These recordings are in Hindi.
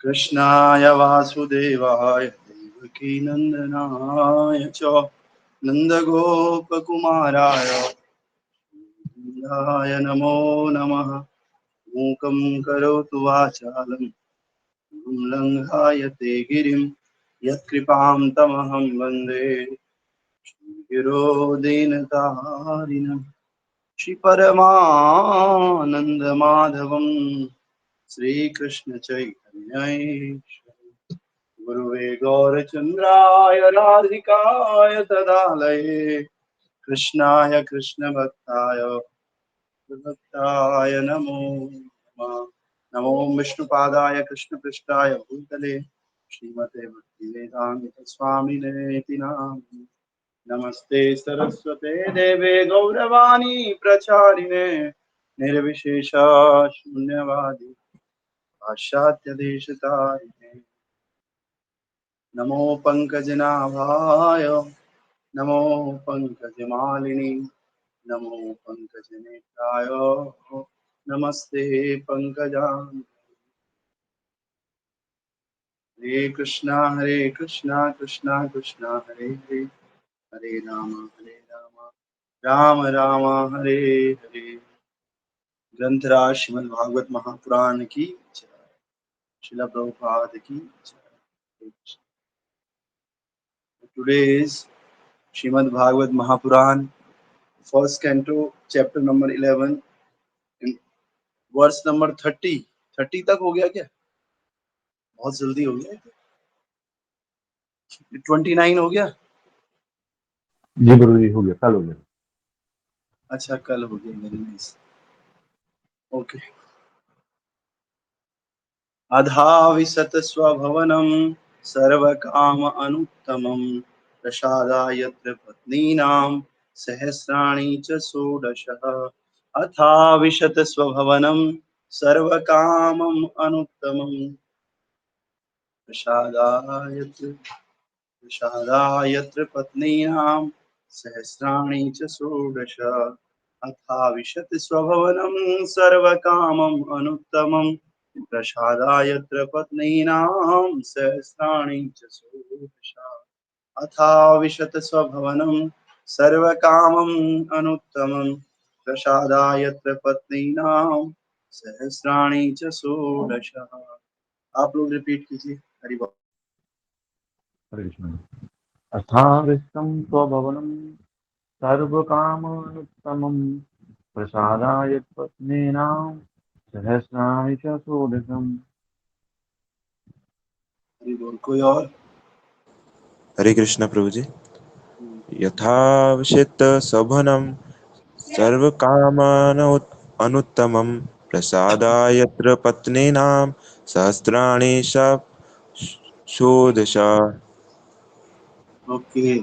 कृष्णाय वासुदेवाय देवकी नंदनाय च नंदगोपकुमाराय गोविन्दाय नमो नमः। मूकं करोतु वाचालं लङ्घायते गिरिं यत्कृपां तमहं वन्दे गिरो दीनतारिणम्। श्रीपरमानन्दमाधवं श्रीकृष्ण चैतन्य गुरुवे गौरचन्द्राय राधिकाय तदालये कृष्णाय कृष्णभक्ताय नमो नमः। नमो विष्णुपादाय कृष्णपृष्ठाय भूतले श्रीमते भक्तिवेदान्त स्वामिनेति नामिने। नमस्ते सरस्वते देवे गौरवाणी प्रचारिणे निर्विशेष शून्यवादी पाश्चात्य देशतारिणे। नमो पंकजनाभाय नमो पंकजमालिनी नमो पंकजनेत्राय नमस्ते पंकजां। हरे कृष्णा कृष्णा कृष्णा हरे हरे हरे राम राम राम हरे हरे। ग्रंथराज श्रीमद् भागवत महापुराण की जय। श्रील प्रभुपाद की जय। Today is Srimad Bhagavata Mahapurana first canto chapter number 11 verse number 30 तक हो गया क्या? बहुत जल्दी हो गया। 29 हो गया। जी गुरु जी, हो गया, कल हो गया। अच्छा कल हो गया मेरे में। ओके। अधाविशत स्वभवनं सर्वकाम अनुत्तमं प्रसादाय पत्नीनां सहस्राणि च षोडशः। अथाविशत स्वभवनं सर्वकामम् अनुत्तमं प्रसादायत्र पत्नीनां सहस्राणि च षोडश। अथाविशत स्वभवनं सर्वकामम् अनुत्तमं प्रसादायत्र पत्नीनां सहस्राणि च षोडश। अथाविशत स्वभवनं सर्वकामम् अनुत्तमं प्रसादायत्र पत्नीनां सहस्राणि च षोडश। आप लोग रिपीट कीजिए। हरि बोल। हरे कृष्ण। अथाविष्टं स्वभवनं सर्वकामानुत्तमं प्रसादाय पत्नीनां सहस्राणि च षोडशम्। हरि बोल। कोई और? हरे कृष्ण प्रभु जी। यथावशित शोभनं सर्वकामानुत्तमं प्रसादायत्र पत्नीनां सहस्राणि षोडश। ओके।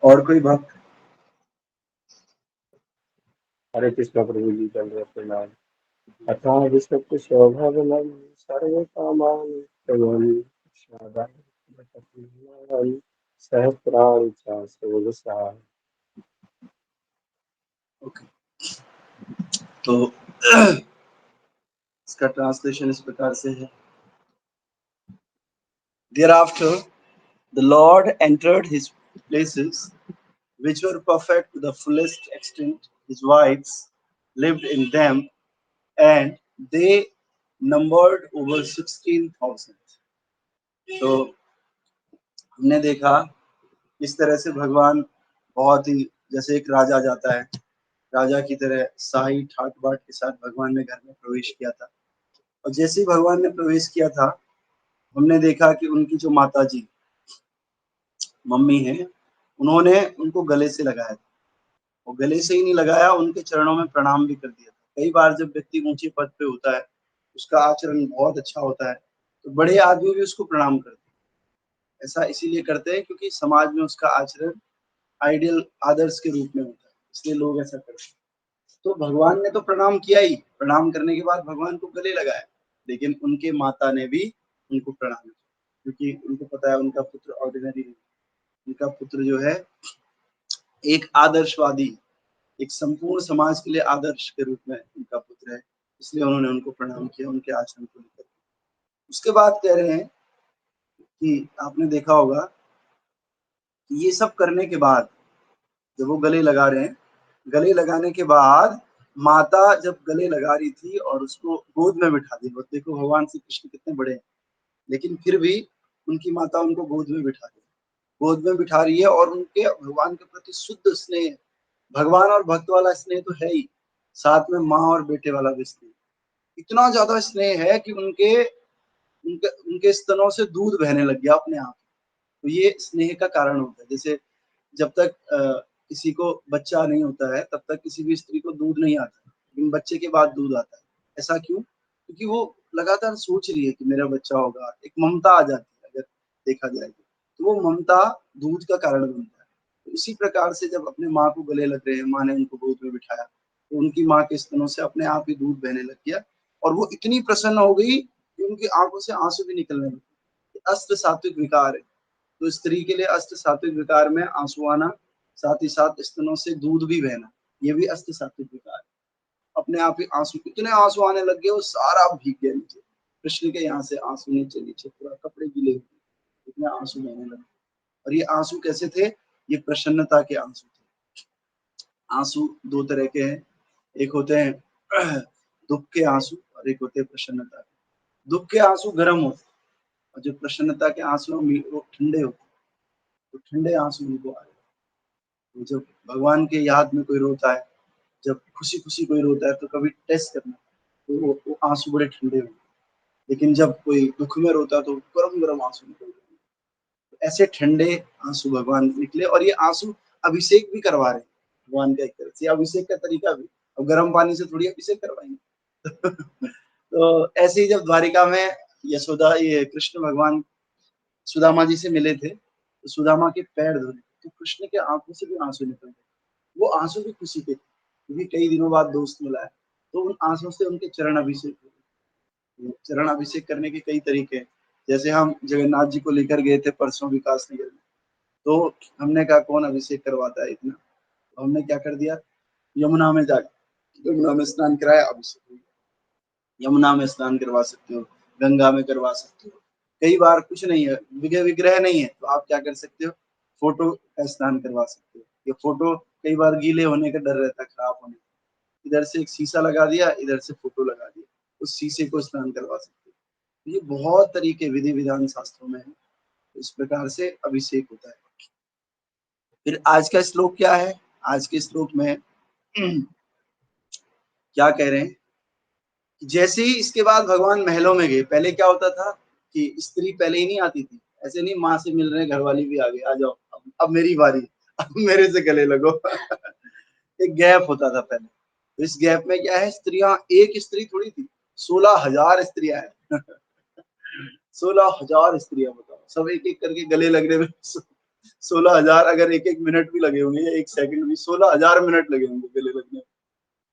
और कोई भक्त? हरे कृष्ण प्रभु जी, चंद्र प्रणाम। अथा विष्णु शोभवनं सर्वकामानि प्रभवन् सहस्राणि च षोडशः। ओके। तो इसका ट्रांसलेशन इस प्रकार से है। Thereafter, the Lord entered his places, which were perfect to the fullest extent. His wives lived in them, and they numbered over 16,000. तो हमने देखा इस तरह से भगवान बहुत ही जैसे एक राजा जाता है, राजा की तरह शाही ठाट बाट के साथ भगवान ने घर में प्रवेश किया था। और जैसे ही भगवान ने प्रवेश किया था, हमने देखा कि उनकी जो माता जी मम्मी है, उन्होंने उनको गले से लगाया था। और गले से ही नहीं लगाया, उनके चरणों में प्रणाम भी कर दिया था। कई बार जब व्यक्ति ऊंचे पद पे होता है, उसका आचरण बहुत अच्छा होता है, तो बड़े आदमी भी उसको प्रणाम करते हैं। ऐसा इसीलिए करते हैं क्योंकि समाज में उसका आचरण आइडियल आदर्श के रूप में होता है, इसलिए लोग ऐसा करते हैं। तो भगवान ने तो प्रणाम किया ही, प्रणाम करने के बाद भगवान को गले लगाया, लेकिन उनके माता ने भी उनको प्रणाम किया, क्योंकि उनको पता है उनका पुत्र ऑर्डिनरी नहीं, उनका पुत्र जो है एक आदर्शवादी, एक संपूर्ण समाज के लिए आदर्श के रूप में उनका पुत्र है, इसलिए उन्होंने उनको प्रणाम किया उनके आचरण को लेकर। उसके बाद कह रहे हैं कि आपने देखा होगा कि ये सब करने के बाद जब वो गले लगा रहे हैं, गले लगाने के बाद माता जब गले लगा रही थी और उसको गोद में बिठा दी, और देखो भगवान श्री कृष्ण कितने बड़े हैं, लेकिन फिर भी उनकी माता उनको गोद में बिठा दी, गोद में बिठा रही है, और उनके भगवान के प्रति शुद्ध स्नेह, भगवान और भक्त वाला स्नेह तो है ही, साथ में माँ और बेटे वाला भी स्नेह, इतना ज्यादा स्नेह है कि उनके उनके उनके स्तनों से दूध बहने लग गया अपने आप। तो ये स्नेह का कारण होता है। जैसे जब तक किसी को बच्चा नहीं होता है तब तक किसी भी स्त्री को दूध नहीं आता, लेकिन बच्चे के बाद दूध आता है। ऐसा क्यों? क्योंकि वो लगातार सोच रही है कि मेरा बच्चा होगा, एक ममता आ जाती है अगर देखा जाए तो वो ममता दूध का कारण बनता है। तो इसी प्रकार से जब अपने माँ को गले लग रहे हैं, माँ ने उनको गोद में बिठाया, तो उनकी माँ के स्तनों से अपने आप ही दूध बहने लग गया, और वो इतनी प्रसन्न हो गई कि उनकी आंखों से आंसू भी निकलने लगे। अष्ट सात्विक विकार है, तो स्त्री के लिए अष्ट सात्विक विकार में आंसू आना, साथ ही साथ स्तनों से दूध भी बहना, ये भी अष्ट सात्विक विकार है। अपने आप ही आंसू, इतने आंसू आने लग गए, वो सारा भीग गया नीचे, कृष्ण के यहाँ से आंसू नीचे नीचे पूरा कपड़े गीले हो गए, इतने आंसू बहने लगे। और ये आंसू कैसे थे? ये प्रसन्नता के आंसू थे। आंसू दो तरह के हैं, एक होते हैं दुख के आंसू और एक होते हैं प्रसन्नता के। दुख के आंसू गर्म होते हैं, और जो प्रसन्नता के आंसू हैं वो ठंडे होते हैं। तो ठंडे आंसू उनको आए। तो जब भगवान के याद में कोई रोता है, जब खुशी खुशी कोई रोता है, तो कभी टेस्ट करना, तो वो आंसू बड़े ठंडे होंगे, लेकिन जब कोई दुख में रोता है तो गरम गरम आंसू निकल रहे हैं। तो ऐसे ठंडे आंसू भगवान निकले, और ये आंसू अभिषेक भी करवा रहे हैं भगवान का, एक तरह से अभिषेक का तरीका भी। अब गर्म पानी से थोड़ी अभिषेक करवाएंगे तो ऐसे ही जब द्वारिका में यशोदा, ये कृष्ण भगवान सुदामा जी से मिले थे, तो सुदामा के पैर धोए, तो कृष्ण के आंखों से भी आंसू निकल गए। वो आंसू भी खुशी के थे, क्योंकि कई दिनों बाद दोस्त मिला है, तो उन आंसू से उनके चरण अभिषेक हुए। चरण अभिषेक करने के कई तरीके हैं। जैसे हम जगन्नाथ जी को लेकर गए थे परसों विकास नगर में, तो हमने कहा कौन अभिषेक करवाता है इतना, तो हमने क्या कर दिया, यमुना में जाकर यमुना में स्नान कराया, अभिषेक हो गया। यमुना में स्नान करवा सकते हो, गंगा में करवा सकते हो। कई बार कुछ नहीं है, विग्रह विग्रह नहीं है, तो आप क्या कर सकते हो, फोटो का स्नान करवा सकते हो। ये फोटो कई बार गीले होने का डर रहता है, खराब होने का, इधर से एक शीशा लगा दिया, इधर से फोटो लगा दिया, उस शीशे को स्नान करवा सकते हो। ये बहुत तरीके विधि विधान शास्त्रों में है। इस प्रकार से अभिषेक होता है। फिर आज का श्लोक क्या है? आज के श्लोक में क्या कह रहे हैं? जैसे ही इसके बाद भगवान महलों में गए, पहले क्या होता था कि स्त्री पहले ही नहीं आती थी, ऐसे नहीं, माँ से मिल रहे हैं, घर वाली भी आ गई, आ जाओ अब मेरी बारी, अब मेरे से गले लगो एक गैप होता था पहले। तो इस गैप में क्या है, स्त्रियां, एक स्त्री थोड़ी थी, 16,000 स्त्रियां हैं 16,000 स्त्रियां, बताओ, सब एक एक करके गले लगने में 16,000, अगर एक एक मिनट भी लगे होंगे या एक सेकंड भी, 16,000 मिनट लगे होंगे गले लगने में।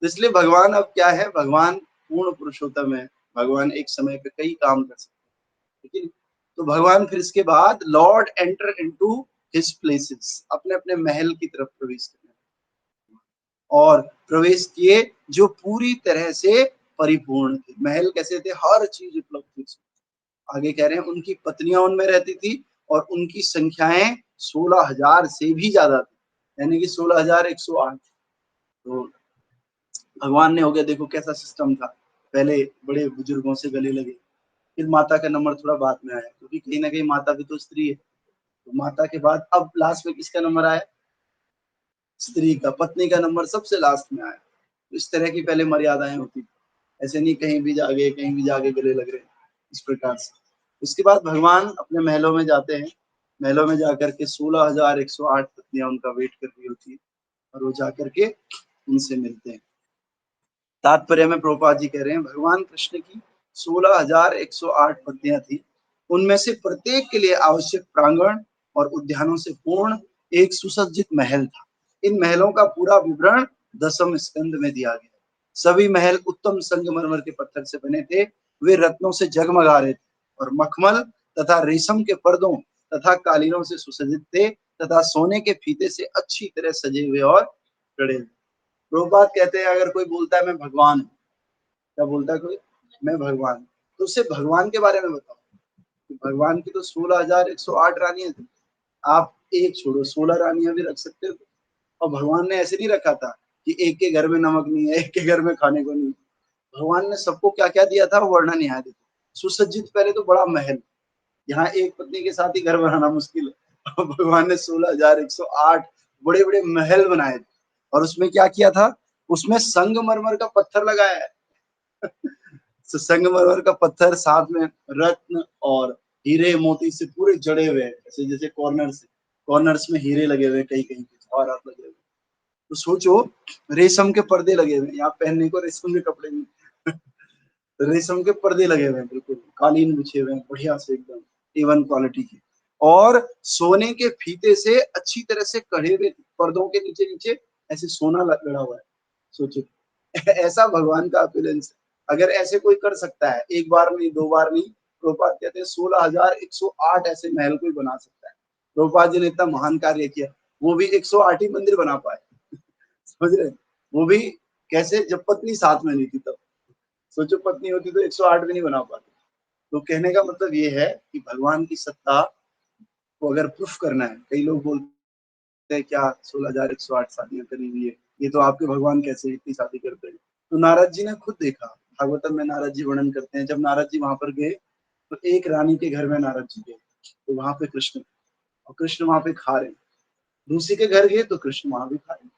तो इसलिए भगवान अब क्या है, भगवान पूर्ण पुरुषोत्तम है, भगवान एक समय पे कई काम कर सकते हैं, ठीक है। तो भगवान फिर इसके बाद Lord enter into his places, अपने अपने महल की तरफ प्रवेश करने, और प्रवेश किए जो पूरी तरह से परिपूर्ण थे। महल कैसे थे? हर चीज उपलब्ध थी। आगे कह रहे हैं उनकी पत्नियां उनमें रहती थी, और उनकी संख्याएं 16,000 से भी ज्यादा थी, यानी कि 16,108। तो भगवान ने, हो गया, देखो कैसा सिस्टम था, पहले बड़े बुजुर्गों से गले लगे, फिर माता का नंबर थोड़ा बाद में आया, क्योंकि कहीं ना कहीं माता भी तो स्त्री है, तो माता के बाद अब लास्ट में किसका नंबर आया? स्त्री का, पत्नी का नंबर सबसे लास्ट में आया। तो इस तरह की पहले मर्यादाएं होती थी, ऐसे नहीं कहीं भी जाके गले लग रहे हैं, इस प्रकार से। उसके बाद भगवान अपने महलों में जाते हैं, महलों में जाकर के 16,108 पत्नियां उनका वेट कर रही होती है, और वो जाकर के उनसे मिलते हैं। तात्पर्य में प्रभुपाद जी कह रहे हैं, भगवान कृष्ण की 16,108 पत्नियां थी, उनमें से प्रत्येक के लिए आवश्यक प्रांगण और उद्यानों से पूर्ण एक सुसज्जित महल था। इन महलों का पूरा विवरण 10वें स्कंद में दिया गया। सभी महल उत्तम संगमरमर के पत्थर से बने थे, वे रत्नों से जगमगा रहे थे, और मखमल तथा रेशम के पर्दों तथा कालीनों से सुसज्जित थे, तथा सोने के फीते से अच्छी तरह सजे हुए और जड़े हुए। प्रभुपाद कहते हैं, अगर कोई बोलता है मैं भगवान हूँ, क्या बोलता है कोई? मैं भगवान। तो उससे भगवान के बारे में बताओ कि भगवान की तो 16,108 रानियां थी। आप एक छोड़ो 16 रानियां भी रख सकते हो। और भगवान ने ऐसे नहीं रखा था कि एक के घर में नमक नहीं है, एक के घर में खाने को नहीं। भगवान ने सबको क्या क्या दिया था वो वर्णन यहाँ देखो। सुसज्जित पहले तो बड़ा महल, यहाँ एक पत्नी के साथ ही घर बनाना मुश्किल है। और भगवान ने 16,108 बड़े बड़े महल बनाए थे। और उसमें क्या किया था, उसमें संगमरमर का पत्थर लगाया है। तो संगमरमर का पत्थर, साथ में रत्न और हीरे मोती से पूरे जड़े हुए हैं, ऐसे जैसे कॉर्नर्स में हीरे लगे हुए, कहीं कहीं पे जवाहरात लगे हुए। तो सोचो, रेशम के पर्दे लगे हुए हैं, यहाँ पहनने को रेशम के कपड़े नहीं। रेशम के पर्दे लगे हुए हैं, बिल्कुल कालीन बिछे हुए हैं बढ़िया से एकदम A1 क्वालिटी के। और सोने के फीते से अच्छी तरह से कढ़े हुए पर्दों के नीचे नीचे ऐसे सोना लगा हुआ है। सोचो, ऐसा भगवान का अपीलेंस है। अगर ऐसे कोई कर सकता है, एक बार नहीं, दो बार नहीं, प्रभुपाद कहते हैं 16,108 ऐसे महल कोई बना सकता है। प्रभुपाद जी ने इतना महान कार्य किया, वो भी 108 ही मंदिर बना पाए। समझ रहे हैं? वो भी कैसे, जब पत्नी साथ में नहीं थी तब। सोचो, पत्नी होती तो 108 भी नहीं बना पाती। तो कहने का मतलब ये है कि भगवान की सत्ता को अगर प्रूफ करना है, कई लोग बोलते हैं क्या 16,108 शादियां करी हुई है, ये तो आपके भगवान कैसे इतनी शादी करते हैं। तो नारद जी ने खुद देखा, भागवतम में नारद जी वर्णन करते हैं, जब नारद जी वहां पर गए तो एक रानी के घर में नारद जी गए, तो वहां पे कृष्ण, और कृष्ण वहां पे खा रहे हैं। दूसरे के घर गए तो कृष्ण वहां भी खा रहे हैं।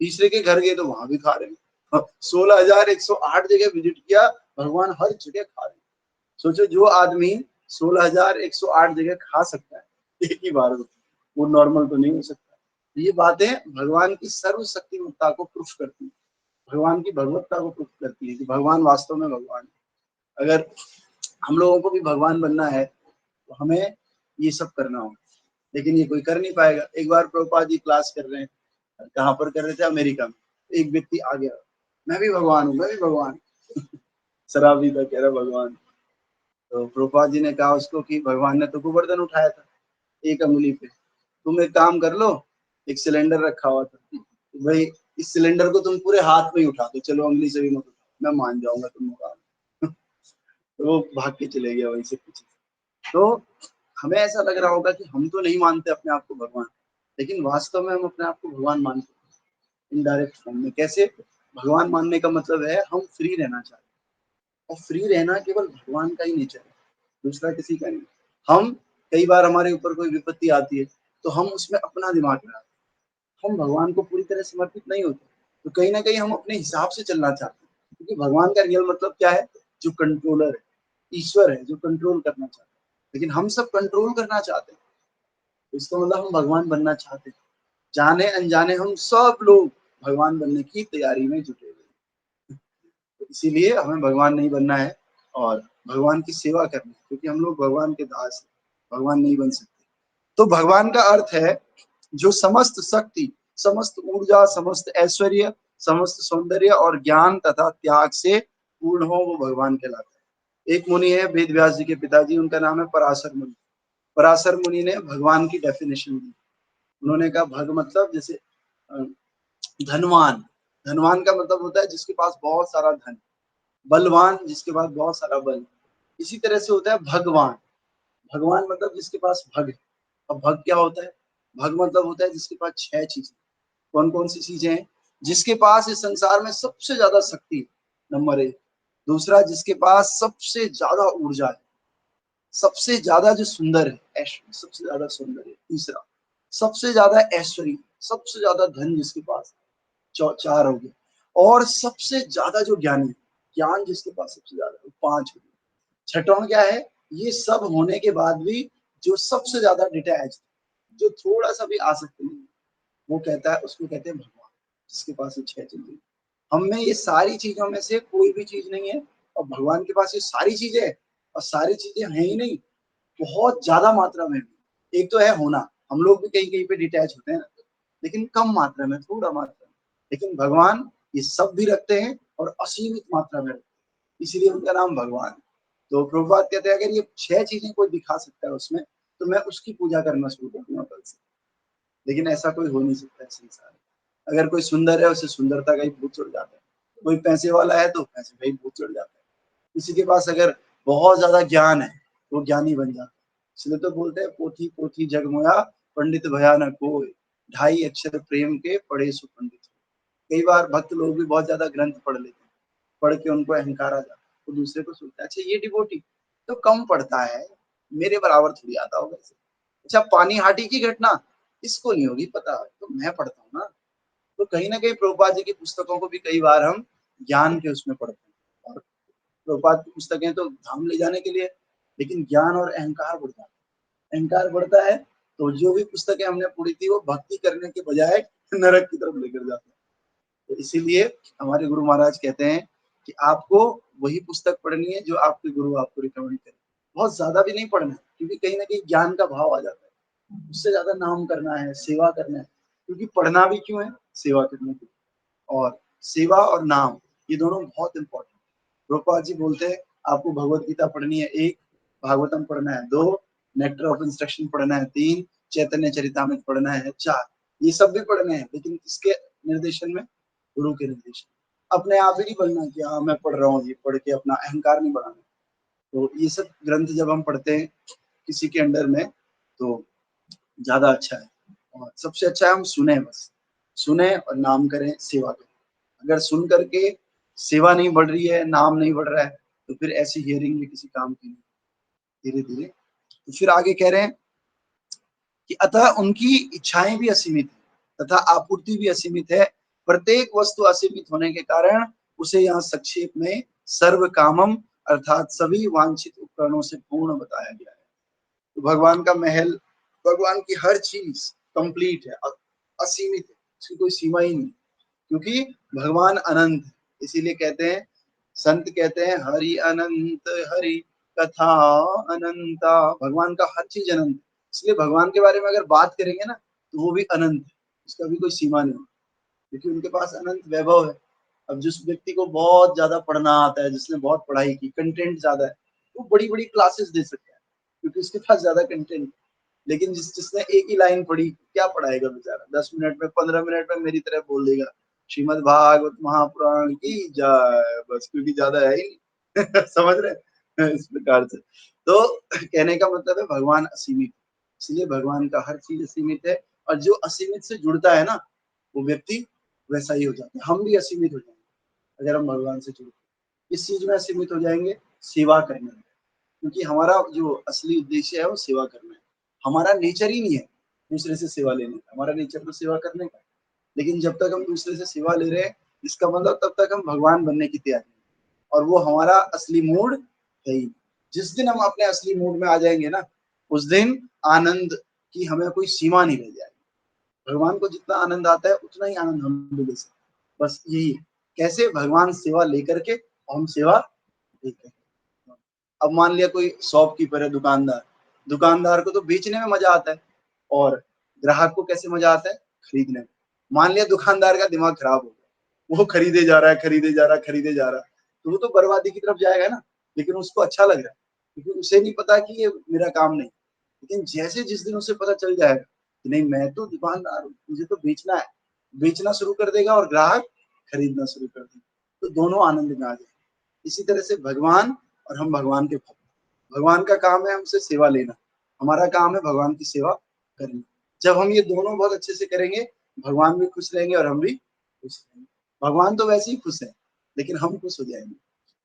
तीसरे के घर गए तो वहां भी खा रहे हैं। 16,108 जगह विजिट किया, भगवान हर जगह खा रहे हैं। सोचो, जो आदमी 16,108 जगह खा सकता है एक ही बार में, वो नॉर्मल तो नहीं हो सकता। तो ये बातें भगवान की सर्वशक्तिमत्ता को प्रूफ करती है, भगवान की भगवत्ता को प्रूफ करती है कि भगवान वास्तव में भगवान है। अगर हम लोगों को भी भगवान बनना है तो हमें ये सब करना होगा, लेकिन ये कोई कर नहीं पाएगा। एक बार प्रभुपाद जी क्लास कर रहे हैं, कहाँ पर कर रहे थे, अमेरिका में। एक व्यक्ति आ गया, मैं भी भगवान हूँ, मैं भी भगवान हूँ। शराबी था, कह रहा भगवान। तो प्रभुपाद जी ने कहा उसको कि भगवान ने तो गोवर्धन उठाया था एक अंगुली पे, तुम एक काम कर लो, एक सिलेंडर रखा हुआ था, तो भाई इस सिलेंडर को तुम पूरे हाथ में ही उठा दो, चलो अंगुली से भी मत उठाओ, मैं मान जाऊंगा तुम भगवान। तो वो भाग के चले गया वहीं से पीछे। तो हमें ऐसा लग रहा होगा कि हम तो नहीं मानते अपने आप को भगवान, लेकिन वास्तव में हम अपने आप को भगवान मानते हैं इनडायरेक्ट फॉर्म में। कैसे? भगवान मानने का मतलब है हम फ्री रहना चाहते हैं, और फ्री रहना केवल भगवान का ही नेचर है, दूसरा किसी का नहीं। हम कई बार हमारे ऊपर कोई विपत्ति आती है तो हम उसमें अपना दिमाग लगाते हैं, हम भगवान को पूरी तरह समर्पित नहीं होते। तो कहीं ना कहीं हम अपने हिसाब से चलना चाहते हैं, क्योंकि भगवान का रियल मतलब क्या है, जो कंट्रोलर है, ईश्वर है जो कंट्रोल करना चाहता है। लेकिन हम सब कंट्रोल करना चाहते हैं, तो इसका मतलब हम भगवान बनना चाहते हैं। जाने अनजाने हम सब लोग भगवान बनने की तैयारी में जुटे हुए हैं। तो इसीलिए हमें भगवान नहीं बनना है और भगवान की सेवा करनी है, क्योंकि हम लोग भगवान के दास हैं, भगवान नहीं बन सकते। तो भगवान का अर्थ है जो समस्त शक्ति, समस्त ऊर्जा, समस्त ऐश्वर्य, समस्त सौंदर्य और ज्ञान तथा त्याग से पूर्ण हो, वो भगवान कहलाता है। एक मुनि है वेद व्यास जी के पिताजी, उनका नाम है पराशर मुनि। पराशर मुनि ने भगवान की डेफिनेशन दी। उन्होंने कहा भग मतलब जैसे धनवान, धनवान का मतलब होता है जिसके पास बहुत सारा धन। बलवान जिसके पास बहुत सारा बल। इसी तरह से होता है भगवान, भगवान मतलब जिसके पास भग है। अब भग क्या होता है? भग मतलब होता है जिसके पास 6 चीजें। कौन कौन सी चीजें हैं? जिसके पास इस संसार में सबसे ज्यादा शक्ति है, नंबर 1। दूसरा, जिसके पास सबसे ज्यादा ऊर्जा है, सबसे ज्यादा जो सुंदर है, ऐश्वर्य, सबसे ज्यादा सुंदर है। तीसरा, सबसे ज्यादा ऐश्वर्य, सबसे ज्यादा धन जिसके पास, 4 हो गया। और सबसे ज्यादा जो ज्ञानी है, ज्ञान जिसके पास सबसे ज्यादा है, 5 हो गया। छठवां क्या है? ये सब होने के बाद भी जो सबसे ज्यादा डिटैच, जो थोड़ा सा भी आसक्ति नहीं, वो कहता है, उसको कहते हैं भगवान, जिसके पास ये 6 चीजें। हम में ये सारी चीजों में से कोई भी चीज नहीं है, और भगवान के पास ये सारी चीजें है, और सारी चीजें हैं ही नहीं, बहुत ज्यादा मात्रा में भी। एक तो है होना, हम लोग भी कहीं कहीं पे डिटैच होते हैं, लेकिन कम मात्रा में, थोड़ा मात्रा में। लेकिन भगवान ये सब भी रखते हैं और असीमित मात्रा में रखते हैं, इसीलिए उनका नाम भगवान है। तो प्रभुपाद कहते हैं अगर ये 6 चीजें कोई दिखा सकता है उसमें, तो मैं उसकी पूजा करना शुरू कर दूंगा कल से। लेकिन ऐसा कोई हो नहीं सकता है संसार में। अगर कोई सुंदर है, उसे सुंदरता का ही भूत चढ़ जाता है। कोई पैसे वाला है तो पैसे का ही भूत चढ़ जाता है। किसी के पास अगर बहुत ज्यादा ज्ञान है, वो ज्ञानी बन जाता है। इसलिए तो बोलते हैं पोथी पोथी जगमोया पंडित भया न कोय, ढाई अक्षर प्रेम के पढ़े सो पंडित। कई बार भक्त लोग भी बहुत ज्यादा ग्रंथ पढ़ लेते हैं, पढ़ के उनको अहंकार आ जाता है, तो दूसरे को सोचते हैं अच्छा ये डिवोटी तो कम पढ़ता है, मेरे बराबर थोड़ी आता होगा इसे। अच्छा पानी हाटी की घटना इसको नहीं होगी पता, तो मैं पढ़ता हूँ ना। तो कहीं ना कहीं प्रभुपाद जी की पुस्तकों को भी कई बार हम ज्ञान के उसमें पढ़ते हैं, और प्रभुपाद की पुस्तकें तो धाम ले जाने के लिए, लेकिन ज्ञान और अहंकार बढ़ता है। अहंकार बढ़ता है तो जो भी पुस्तकें हमने पढ़ी थी वो भक्ति करने के बजाय नरक की तरफ लेकर जाते हैं। तो इसीलिए हमारे गुरु महाराज कहते हैं कि आपको वही पुस्तक पढ़नी है जो आपके गुरु आपको रिकमेंड करें। बहुत ज्यादा भी नहीं पढ़ना है, क्योंकि कहीं ना कहीं ज्ञान का भाव आ जाता है। उससे ज्यादा नाम करना है, सेवा करना है, क्योंकि पढ़ना भी क्यों है, सेवा करने के लिए। और सेवा और नाम ये दोनों बहुत इंपॉर्टेंट। प्रभुपाद जी बोलते हैं आपको भगवत गीता पढ़नी है 1, भागवतम पढ़ना है 2, नेक्टर ऑफ इंस्ट्रक्शन पढ़ना है 3, चैतन्य चरितामृत पढ़ना है 4। ये सब भी पढ़ने हैं, लेकिन किसके निर्देशन में, गुरु के निर्देशन। अपने आप ही नहीं पढ़ना कि हाँ मैं पढ़ रहा हूँ, ये पढ़ के अपना अहंकार नहीं बढ़ाना। तो ये सब ग्रंथ जब हम पढ़ते हैं किसी के अंडर में तो ज्यादा अच्छा है। और सबसे अच्छा है हम सुने, बस सुने और नाम करें, सेवा करें। अगर सुन करके सेवा नहीं बढ़ रही है, नाम नहीं बढ़ रहा है, तो फिर ऐसी हियरिंग भी किसी काम की नहीं। धीरे धीरे तो फिर आगे कह रहे हैं कि अतः उनकी इच्छाएं भी असीमित है तथा आपूर्ति भी असीमित है। प्रत्येक वस्तु असीमित होने के कारण उसे यहाँ संक्षेप में सर्व कामम अर्थात सभी वांछित उपकरणों से पूर्ण बताया गया है। तो भगवान का महल, भगवान की हर चीज कंप्लीट है, असीमित है, उसकी कोई सीमा ही नहीं, क्योंकि भगवान अनंत है। इसीलिए कहते हैं, संत कहते हैं हरि अनंत हरि कथा अनंता। भगवान का हर चीज अनंत है, इसलिए भगवान के बारे में अगर बात करेंगे ना तो वो भी अनंत है, उसका भी कोई सीमा नहीं, क्योंकि उनके पास अनंत वैभव है। अब जिस व्यक्ति को बहुत ज्यादा पढ़ना आता है, जिसने बहुत पढ़ाई की, कंटेंट ज्यादा है, वो बड़ी बड़ी क्लासेस दे सकता है, क्योंकि उसके पास ज्यादा कंटेंट है। लेकिन जिसने एक ही लाइन पढ़ी, क्या पढ़ाएगा बेचारा, 10 मिनट में 15 मिनट में मेरी तरह बोल देगा श्रीमद् भागवत महापुराण की जय, बस, क्योंकि ज्यादा है ही नहीं। समझ रहे हैं? इस प्रकार से तो कहने का मतलब है भगवान असीमित, इसलिए भगवान का हर चीज असीमित है। और जो असीमित से जुड़ता है ना, वो व्यक्ति वैसा ही हो जाता है। हम भी असीमित हो जाएंगे अगर हम भगवान से जुड़ते हैं। इस चीज में असीमित हो जाएंगे, सेवा करने में, क्योंकि हमारा जो असली उद्देश्य है वो सेवा करना है। हमारा नेचर ही नहीं है दूसरे से सेवा लेने का, हमारा नेचर तो सेवा करने का है। लेकिन जब तक हम दूसरे से सेवा ले रहे हैं, इसका मतलब तब तक हम भगवान बनने की तैयारी में हैं। और वो हमारा असली मूड है ही। जिस दिन हम अपने असली मूड में आ जाएंगे ना, उस दिन आनंद की हमें कोई सीमा नहीं रह जाएगी। भगवान को जितना आनंद आता है उतना ही आनंद हम भी ले सकते हैं। बस यही है, कैसे भगवान सेवा लेकर के और हम सेवा देकर के। अब मान लिया कोई शॉपकीपर है, दुकानदार, दुकानदार को तो बेचने में मजा आता है, और ग्राहक को कैसे मजा आता है, खरीदने में। मान लिया दुकानदार का दिमाग खराब हो गया, वो खरीदे जा रहा है, खरीदे जा रहा है, खरीदे जा रहा है, तो वो तो बर्बादी की तरफ जाएगा ना। लेकिन उसको अच्छा लग रहा है, क्योंकि उसे नहीं पता कि ये मेरा काम नहीं। लेकिन जैसे जिस दिन उसे पता चल जाएगा कि नहीं मैं तो दुकानदार हूँ, मुझे तो बेचना है, बेचना शुरू कर देगा और ग्राहक खरीदना शुरू कर देगा, तो दोनों आनंद में आ जाएंगे। इसी तरह से भगवान और हम भगवान के भक्त। भगवान का काम है हमसे सेवा लेना, हमारा काम है भगवान की सेवा करनी। जब हम ये दोनों बहुत अच्छे से करेंगे, भगवान भी खुश रहेंगे और हम भी खुश रहेंगे। भगवान तो वैसे ही खुश है, लेकिन हम खुश हो जाएंगे।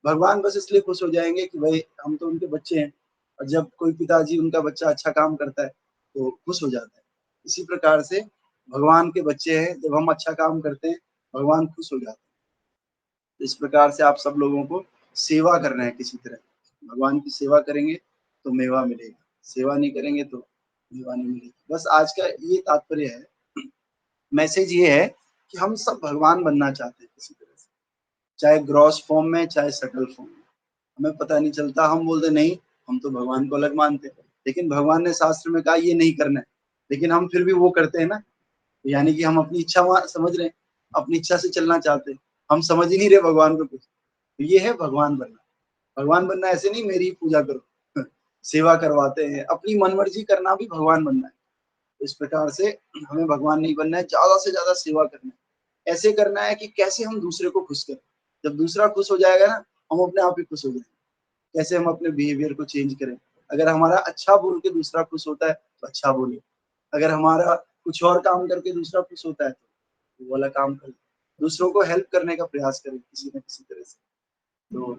भगवान बस इसलिए खुश हो जाएंगे कि भाई हम तो उनके बच्चे हैं, और जब कोई पिताजी उनका बच्चा अच्छा काम करता है तो खुश हो जाता है। इसी प्रकार से भगवान के बच्चे हैं, जब हम अच्छा काम करते हैं भगवान खुश हो जाते हैं। तो इस प्रकार से आप सब लोगों को सेवा करना है किसी तरह। भगवान की सेवा करेंगे तो मेवा मिलेगा, सेवा नहीं करेंगे तो मेवा नहीं मिलेगी। बस आज का ये तात्पर्य है, मैसेज ये है कि हम सब भगवान बनना चाहते हैं किसी तरह से, चाहे ग्रॉस फॉर्म में चाहे सटल फॉर्म में। हमें पता नहीं चलता, हम बोलते नहीं हम तो भगवान को अलग मानते हैं, लेकिन भगवान ने शास्त्र में कहा ये नहीं करना है, लेकिन हम फिर भी वो करते हैं ना। यानी कि हम अपनी इच्छा समझ रहे हैं, अपनी इच्छा से चलना चाहते हैं, हम समझ ही नहीं रहे भगवान को कुछ। तो ये है भगवान बनना। भगवान बनना ऐसे नहीं मेरी पूजा करो, सेवा करवाते हैं, अपनी मनमर्जी करना भी भगवान बनना है। इस प्रकार से हमें भगवान नहीं बनना है, ज्यादा से ज्यादा सेवा करना है। ऐसे करना है कि कैसे हम दूसरे को खुश करें। जब दूसरा खुश हो जाएगा ना, हम अपने आप ही खुश हो जाएंगे। कैसे हम अपने बिहेवियर को चेंज करें। अगर हमारा अच्छा बोल के दूसरा खुश होता है तो अच्छा बोले, अगर हमारा कुछ और काम करके दूसरा खुश होता है तो वो वाला काम करें। दूसरों को हेल्प करने का प्रयास करें किसी न किसी तरह से। तो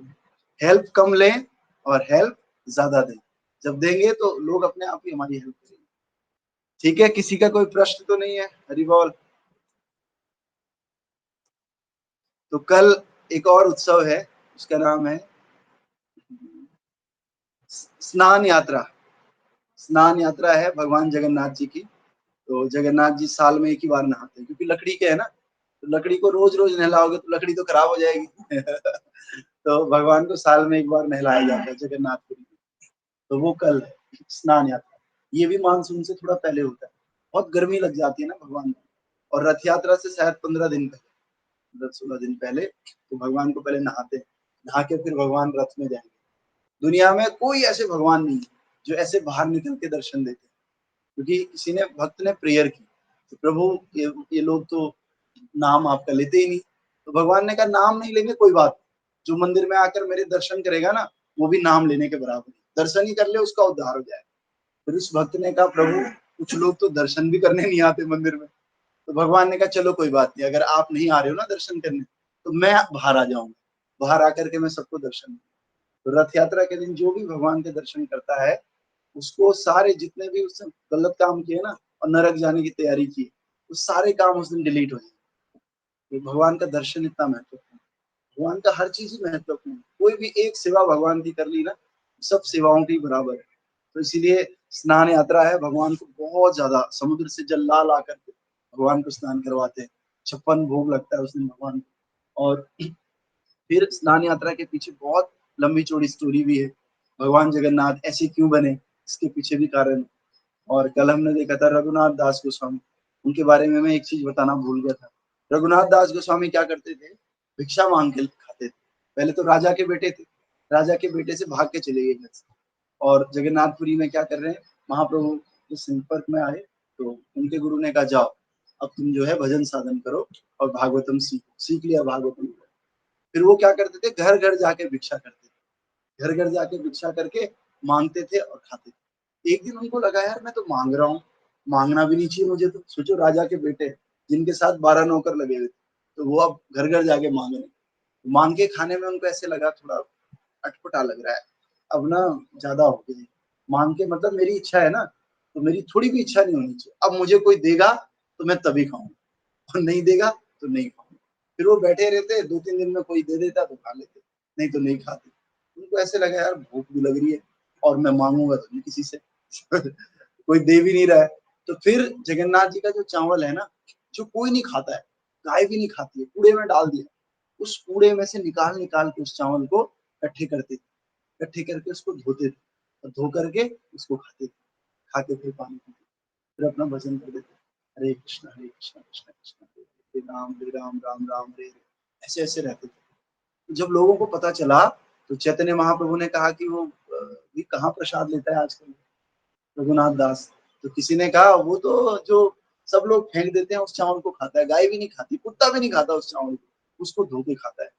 हेल्प कम लें और हेल्प ज्यादा दें। जब देंगे तो लोग अपने आप ही हमारी हेल्प करेंगे। ठीक है, किसी का कोई प्रश्न तो नहीं है? हरि बोल। तो कल एक और उत्सव है, उसका नाम है स्नान यात्रा। स्नान यात्रा है भगवान जगन्नाथ जी की। तो जगन्नाथ जी साल में एक ही बार नहाते हैं, क्योंकि लकड़ी के है ना, तो लकड़ी को रोज रोज नहलाओगे तो लकड़ी तो खराब हो जाएगी। तो भगवान को साल में एक बार नहलाया जाता है जगन्नाथपुरी में। तो वो कल है स्नान यात्रा। ये भी मानसून से थोड़ा पहले होता है। बहुत गर्मी लग जाती है ना भगवान को, और रथ यात्रा से शायद 15 दिन पहले, 16 दिन पहले तो भगवान को पहले नहाते हैं। नहा के फिर भगवान रथ में जाएंगे। दुनिया में कोई ऐसे भगवान नहीं है जो ऐसे बाहर निकल के दर्शन देते हैं, क्योंकि किसी ने भक्त ने प्रेयर की तो प्रभु ये लोग तो नाम आपका लेते ही नहीं। तो भगवान ने कहा नाम नहीं लेंगे कोई बात नहीं, जो मंदिर में आकर मेरे दर्शन करेगा ना वो भी नाम लेने के बराबर है, दर्शन ही कर ले उसका उद्धार हो जाए। फिर उस भक्त ने कहा प्रभु कुछ लोग तो दर्शन भी करने नहीं आते मंदिर में। तो भगवान ने कहा चलो कोई बात नहीं, अगर आप नहीं आ रहे हो ना दर्शन करने तो मैं बाहर आ जाऊंगा, बाहर आकर के मैं सबको दर्शन दूंगा। तो रथ यात्रा के दिन जो भी भगवान के दर्शन करता है उसको सारे जितने भी उसने गलत काम किए ना और नरक जाने की तैयारी की, वो सारे काम उस दिन डिलीट हो जाए। तो भगवान का दर्शन इतना महत्वपूर्ण, भगवान का हर चीज ही महत्वपूर्ण। कोई भी एक सेवा भगवान की कर ली ना, सब सेवाओं की बराबर है। तो इसीलिए स्नान यात्रा है, भगवान को बहुत ज्यादा समुद्र से जल ला ला करके भगवान को स्नान करवाते हैं। 56 भोग लगता है उस दिन भगवान को। और फिर स्नान यात्रा के पीछे बहुत लंबी चौड़ी स्टोरी भी है। भगवान जगन्नाथ ऐसे क्यों बने, इसके पीछे भी कारण है। और कल हमने देखा था रघुनाथ दास गोस्वामी, उनके बारे में मैं एक चीज बताना भूल गया था। रघुनाथ दास गोस्वामी क्या करते थे, भिक्षा मांग के खाते थे। पहले तो राजा के बेटे थे, राजा के बेटे से भाग के चले गए घर से, और जगन्नाथपुरी में क्या कर रहे हैं, महाप्रभु के संपर्क में आए तो उनके गुरु ने कहा जाओ अब तुम जो है भजन साधन करो और भागवतम सीखो। सीख लिया भागवतम। फिर वो क्या करते थे, घर घर जाके भिक्षा करते थे, घर घर जाके भिक्षा करके मांगते थे और खाते थे। एक दिन उनको लगा यार मैं तो मांग रहा हूँ, मांगना भी नहीं चाहिए मुझे। तो सोचो राजा के बेटे जिनके साथ 12 नौकर लगे हुए थे, तो वो अब घर घर जाके मांग रहे। मांग के खाने में उनको ऐसे लगा थोड़ा अटपटा लग रहा है, अब ना ज्यादा हो गई। मांग के मतलब मेरी इच्छा है ना, तो मेरी थोड़ी भी इच्छा नहीं होनी चाहिए। अब मुझे कोई देगा तो मैं तभी खाऊंगा, और नहीं देगा तो नहीं खाऊंगा। फिर वो बैठे रहते, 2-3 दिन में कोई दे देता तो खा लेते, नहीं तो नहीं खाते। उनको ऐसे लगा यार भूख भी लग रही है और मैं मांगूंगा तो नहीं किसी से। कोई दे भी नहीं रहा है। तो फिर जगन्नाथ जी का जो चावल है ना, जो कोई नहीं खाता है, गाय भी नहीं खाती है, कूड़े में डाल दिया। उस कूड़े में से निकाल निकाल के उस चावल को इकट्ठे करते थे, इकट्ठे करके उसको धोते थे, और धो करके उसको खाते थे। खा के फिर पानी पीते, फिर अपना भजन कर देते, हरे कृष्ण कृष्ण कृष्ण हरे राम राम राम हरे हरे, ऐसे ऐसे रहते थे। तो जब लोगों को पता चला तो चैतन्य महाप्रभु ने कहा कि वो ये कहाँ प्रसाद लेता है आजकल रघुनाथ दास। तो किसी ने कहा वो तो जो सब लोग फेंक देते हैं उस चावल को खाता है, गाय भी नहीं खाती, कुत्ता भी नहीं खाता उस चावल को, उसको धो के खाता है।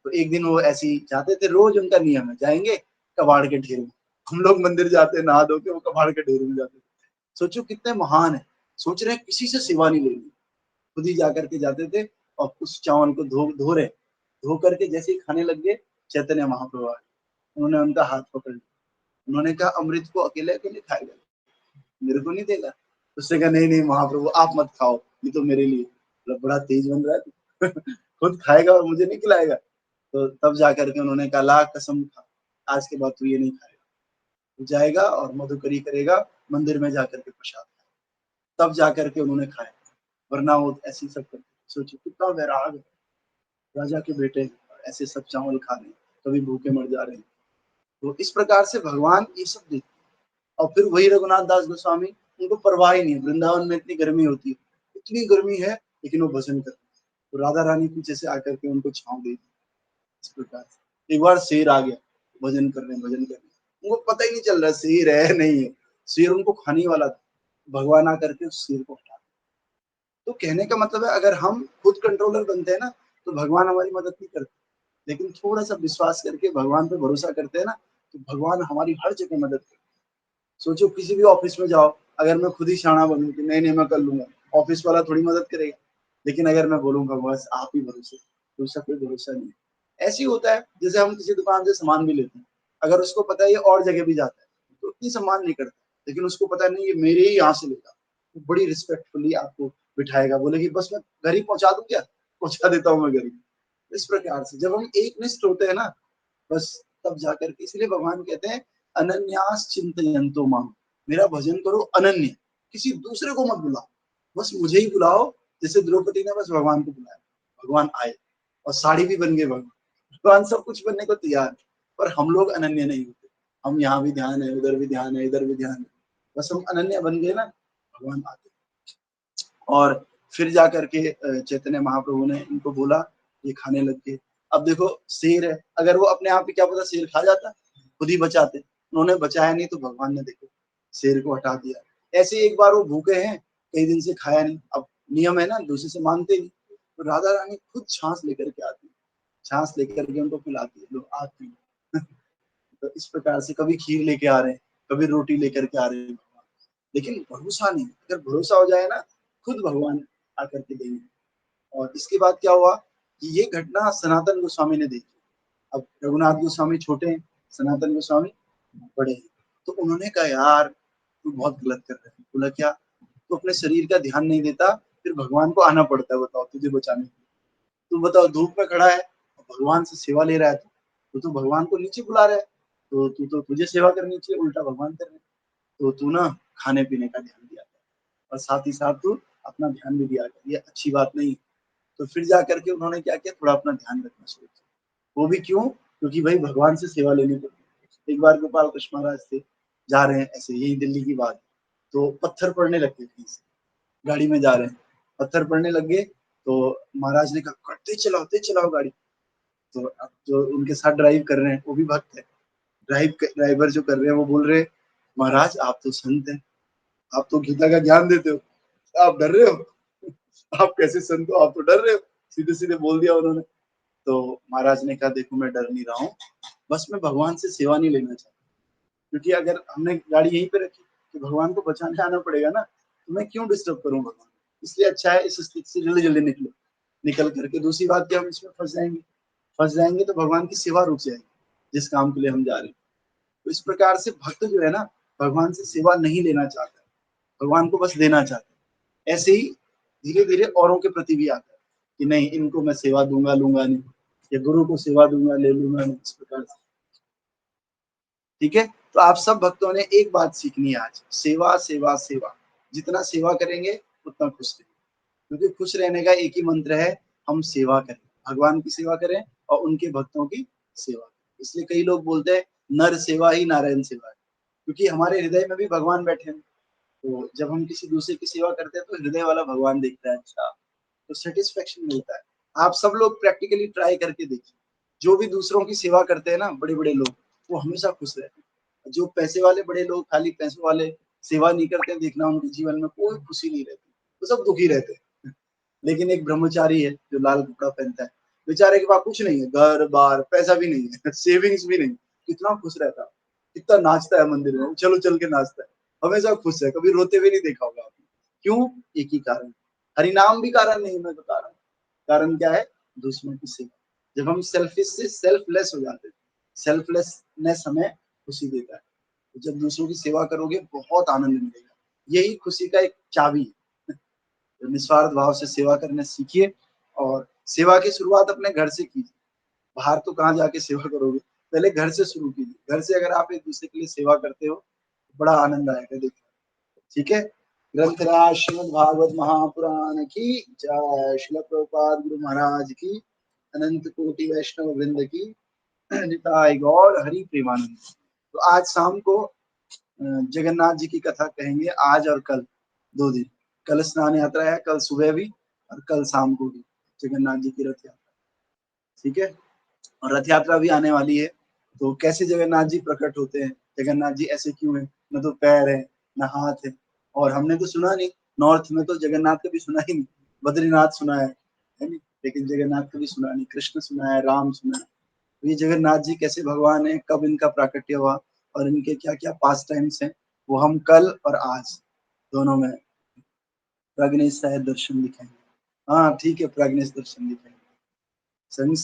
तो एक दिन वो ऐसे ही जाते थे, रोज उनका नियम है, जाएंगे कबाड़ के ढेर में। हम लोग मंदिर जाते नहा धो के, वो कबाड़ के ढेर में जाते थे। सोचो कितने महान है, सोच रहे हैं किसी से सेवा नहीं लेनी, खुद ही जा करके जाते थे और उस चावल को धो धो रहे, धो करके जैसे ही खाने लग गए, चैतन्य महाप्रभु आए। उन्होंने उनका हाथ पकड़ लिया, उन्होंने कहा अमृत को अकेले अकेले खाएगा, मेरे को नहीं देगा। उसने कहा नहीं नहीं महाप्रभु आप मत खाओ, ये तो मेरे लिए। मतलब बड़ा तेज बन रहा है तू। खुद खाएगा और मुझे नहीं खिलाएगा। तो तब जाकर के उन्होंने कहा ला कसम खा, आज के बाद तू ये नहीं खाएगा, तू जाएगा और मधुकरी करेगा, मंदिर में जाकर के प्रसाद खाएगा। तब जाकर के उन्होंने खाया, वरना वो ऐसी सब करते। सोचो कितना वैराग है, राजा के बेटे ऐसे सब चावल खा रहे हैं, कभी भूखे मर जा रहे हैं। तो इस प्रकार से भगवान ये सब देखते। और फिर वही रघुनाथ दास गोस्वामी, उनको परवाह ही नहीं, वृंदावन में इतनी गर्मी होती है, इतनी गर्मी है, लेकिन वो भजन करते। तो राधा रानी पीछे से आकर के उनको छांव दे दी। इस प्रकार से एक बार शेर आ गया, भजन कर रहे हैं भजन कर रहे हैं, उनको पता ही नहीं चल रहा शेर है नहीं है, शेर उनको खाने वाला था। भगवान आकर के उस शेर को हटा दिया। तो कहने का मतलब है अगर हम खुद कंट्रोलर बनते हैं ना तो भगवान हमारी मदद नहीं करते, लेकिन थोड़ा सा विश्वास करके भगवान पे भरोसा करते हैं ना, तो भगवान हमारी हर जगह मदद करते हैं। सोचो किसी भी ऑफिस में जाओ, अगर मैं खुद ही शाना बनूं कि नहीं नहीं मैं कर लूंगा, ऑफिस वाला थोड़ी मदद करेगा। लेकिन अगर मैं बोलूंगा बस आप ही भरोसे, तो उसका कोई भरोसा नहीं है। ऐसे ही होता है जैसे हम किसी दुकान से सामान भी लेते हैं, अगर उसको पता है ये और जगह भी जाता है तो उतनी सम्मान नहीं करता, लेकिन उसको पता नहीं ये मेरे ही यहाँ से लेगा, तो बड़ी रिस्पेक्टफुली आपको बिठाएगा, बोलेगी बस मैं घर ही पहुंचा दूं क्या, पहुंचा देता हूँ मैं घर ही। इस प्रकार से जब हम एक निष्ठ होते हैं ना, बस तब जाकर के, इसलिए भगवान कहते हैं अनन्यास चिंतयन्तो माम, मेरा भजन करो अनन्य, किसी दूसरे को मत बुलाओ, बस मुझे ही बुलाओ। जैसे द्रौपदी ने बस भगवान को बुलाया, भगवान आए और साड़ी भी बन गए, भगवान सब कुछ बनने को तैयार है। पर हम लोग अनन्य नहीं होते, हम यहाँ भी ध्यान है, उधर भी ध्यान है, इधर भी ध्यान है, बस हम अनन्य बन गए ना, भगवान आते। और फिर जा करके चैतन्य महाप्रभु ने इनको बोला, ये खाने लग गए। अब देखो शेर है, अगर वो अपने आप ही क्या पता शेर खा जाता, खुद ही बचाते, उन्होंने बचाया नहीं तो भगवान ने देखो शेर को हटा दिया। ऐसे एक बार वो भूखे हैं, कई दिन से खाया नहीं, अब नियम है ना दूसरे से मानते नहीं, तो राधा रानी खुद छाछ लेकर के आती है, छाछ लेकर के उनको पिलाती है, लोग आती है। तो इस प्रकार से कभी खीर लेके आ रहे हैं, कभी रोटी लेकर के आ रहे हैं, लेकिन भरोसा नहीं, अगर भरोसा हो जाए ना, खुद भगवान आकर के देंगे। और इसके बाद क्या हुआ कि ये घटना सनातन गोस्वामी ने देखी। अब रघुनाथ गोस्वामी छोटे हैं, सनातन गोस्वामी बड़े हैं, तो उन्होंने कहा यार तू बहुत गलत कर रहा है। बोला क्या, तू अपने शरीर का ध्यान नहीं देता, फिर भगवान को आना पड़ता है, बताओ तुझे बचाने के लिए। तू बताओ धूप में खड़ा है, भगवान से सेवा ले रहा है, तो तू भगवान को नीचे बुला रहा है, तो तू तो तुझे सेवा करनी चाहिए, उल्टा भगवान कर रहे हैं। तो तू ना खाने पीने का ध्यान दिया और साथ ही साथ तू अपना ध्यान भी दिया कर, ये अच्छी बात नहीं। तो फिर जा करके उन्होंने क्या किया, थोड़ा अपना ध्यान रखना शुरू किया। वो भी क्यों, क्योंकि भाई भगवान से सेवा लेनी पड़ती। एक बार गोपाल कृष्ण महाराज थे, जा रहे हैं ऐसे, यही दिल्ली की बात, तो पत्थर पड़ने लग गए कहीं से, गाड़ी में जा रहे हैं, पत्थर पड़ने लग गए, तो महाराज ने कहा तेज चलाओ गाड़ी। तो अब जो उनके साथ ड्राइव कर रहे हैं वो भी भक्त है, ड्राइवर जो कर रहे हैं वो बोल रहे हैं महाराज आप तो संत हैं, आप तो गीता का ज्ञान देते हो, आप डर रहे हो, आप कैसे संत हो, आप तो डर रहे हो, सीधे सीधे बोल दिया उन्होंने। तो महाराज ने कहा देखो मैं डर नहीं रहा हूँ, बस मैं भगवान से सेवा नहीं लेना चाहता, क्योंकि अगर हमने गाड़ी यहीं पे रखी तो भगवान को बचाने आना पड़ेगा ना, तो मैं क्यों डिस्टर्ब करूँ भगवान। इसलिए अच्छा है इस स्थिति से जल्दी जल्दी निकलो, निकल करके दूसरी बात क्या, हम इसमें फंस जाएंगे तो भगवान की सेवा रुक जाएगी जिस काम के लिए हम जा रहे हैं। तो इस प्रकार से भक्त जो है ना, भगवान से सेवा नहीं लेना चाहता, भगवान को बस देना चाहता है। ऐसे ही धीरे धीरे औरों के प्रति भी आता है कि नहीं इनको मैं सेवा दूंगा लूंगा नहीं, या गुरु को सेवा दूंगा ले लूंगा नहीं, इस प्रकार से। ठीक है, तो आप सब भक्तों ने एक बात सीखनी है आज, सेवा सेवा सेवा, जितना सेवा करेंगे उतना खुश रहेंगे, क्योंकि खुश रहने का एक ही मंत्र है, हम सेवा करें, भगवान की सेवा करें और उनके भक्तों की सेवा करें। इसलिए कई लोग बोलते हैं नर सेवा ही नारायण सेवा है, क्योंकि हमारे हृदय में भी भगवान बैठे हैं। तो जब हम किसी दूसरे की सेवा करते हैं तो हृदय वाला भगवान देखता है, अच्छा, तो सेटिस्फेक्शन मिलता है। आप सब लोग प्रैक्टिकली ट्राई करके देखिए, जो भी दूसरों की सेवा करते हैं ना, बड़े बड़े लोग, वो हमेशा खुश रहते हैं। जो पैसे वाले बड़े लोग, खाली पैसों वाले सेवा नहीं करते, देखना उनके जीवन में कोई खुशी नहीं रहती, वो सब दुखी रहते हैं। लेकिन एक ब्रह्मचारी है जो लाल कपड़ा पहनता है, बेचारे के पास कुछ नहीं है, घर बार पैसा भी नहीं है, सेविंग्स भी नहीं, कितना खुश रहता है, कितना नाचता है मंदिर में, चलो चल के नाचता है, हमेशा खुश है, कभी रोते हुए नहीं देखा होगा आपने। क्यों, एक ही कारण, हरिनाम भी कारण नहीं, मैं बता रहा हूँ कारण क्या है, दूसरों की सेवा। जब हम सेल्फिश से सेल्फलेस हो जाते हैं, सेल्फलेसनेस हमें खुशी देता है, तो जब दूसरों की सेवा करोगे बहुत आनंद मिलेगा, यही खुशी का एक चाबी है। तो निस्वार्थ भाव से सेवा करना सीखिए, और सेवा की शुरुआत अपने घर से कीजिए, बाहर तो कहाँ जाके सेवा करोगे, पहले घर से शुरू कीजिए। घर से अगर आप एक दूसरे के लिए सेवा करते हो, बड़ा आनंद आएगा, देखिए। ठीक है, ग्रंथराज श्रीमद् भागवत महापुराण की जय, श्रील प्रभुपाद गुरु महाराज की, अनंत कोटि वैष्णव वृंद की निताय गौर हरि प्रेमानंद। तो आज शाम को जगन्नाथ जी की कथा कहेंगे, आज और कल 2 दिन, कल स्नान यात्रा है, कल सुबह भी और कल शाम को भी जगन्नाथ जी की रथ यात्रा। ठीक है, और रथ यात्रा भी आने वाली है, तो कैसे जगन्नाथ जी प्रकट होते हैं, जगन्नाथ जी ऐसे क्यों हैं, न तो पैर है न हाथ है, और हमने तो सुना नहीं, नॉर्थ में तो जगन्नाथ कभी सुना ही नहीं, बद्रीनाथ सुना है नहीं, लेकिन जगन्नाथ कभी सुना नहीं, कृष्ण सुना है, राम सुना है, ये जगन्नाथ जी कैसे भगवान है, कब इनका प्राकट्य हुआ और इनके क्या क्या पास टाइम्स हैं, वो हम कल और आज दोनों में प्रज्ञेश शायद दर्शन दिखाएंगे। हाँ ठीक है, प्रज्ञेश दर्शन दिखाएंगे। संसार